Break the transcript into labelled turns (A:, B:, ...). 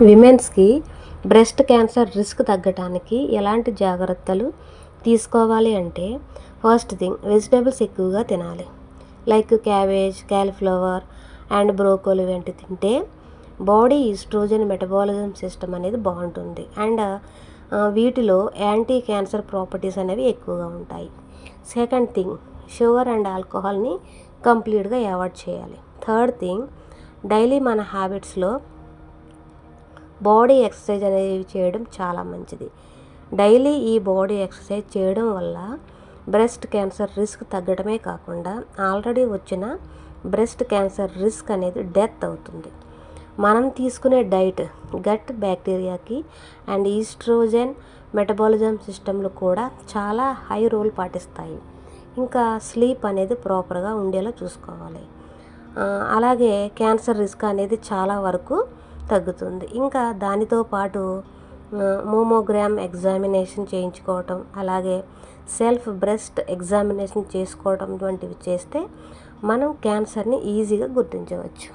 A: విమెన్స్కి breast cancer risk తగ్గటానికి ఎలాంటి జాగ్రత్తలు తీసుకోవాలి అంటే, ఫస్ట్ థింగ్ వెజిటేబుల్స్ ఎక్కువగా తినాలి. Like cabbage, cauliflower and broccoli వంటి తింటే బాడీ ఈస్ట్రోజన్ మెటబాలిజం సిస్టమ్ అనేది బాగుంటుంది. అండ్ వీటిలో యాంటీ క్యాన్సర్ ప్రాపర్టీస్ అనేవి ఎక్కువగా ఉంటాయి. సెకండ్ థింగ్ షుగర్ అండ్ ఆల్కహాల్ని కంప్లీట్గా అవాయిడ్ చేయాలి. థర్డ్ థింగ్ డైలీ మన హ్యాబిట్స్లో బాడీ ఎక్సర్సైజ్ అనేది చేయడం చాలా మంచిది. డైలీ ఈ బాడీ ఎక్సర్సైజ్ చేయడం వల్ల బ్రెస్ట్ క్యాన్సర్ రిస్క్ తగ్గడమే కాకుండా ఆల్రెడీ వచ్చిన బ్రెస్ట్ క్యాన్సర్ రిస్క్ అనేది డెత్ అవుతుంది. మనం తీసుకునే డైట్ గట్ బ్యాక్టీరియాకి అండ్ ఈస్ట్రోజన్ మెటబాలిజం సిస్టంలో కూడా చాలా హై రోల్ పాటిస్తాయి. ఇంకా స్లీప్ అనేది ప్రాపర్గా ఉండేలా చూసుకోవాలి. అలాగే క్యాన్సర్ రిస్క్ అనేది చాలా వరకు తగ్గుతుంది. ఇంకా దానితో పాటు మోమోగ్రామ్ ఎగ్జామినేషన్ చేయించుకోవటం, అలాగే సెల్ఫ్ బ్రెస్ట్ ఎగ్జామినేషన్ చేసుకోవడం వంటివి చేస్తే మనం క్యాన్సర్ని ఈజీగా గుర్తించవచ్చు.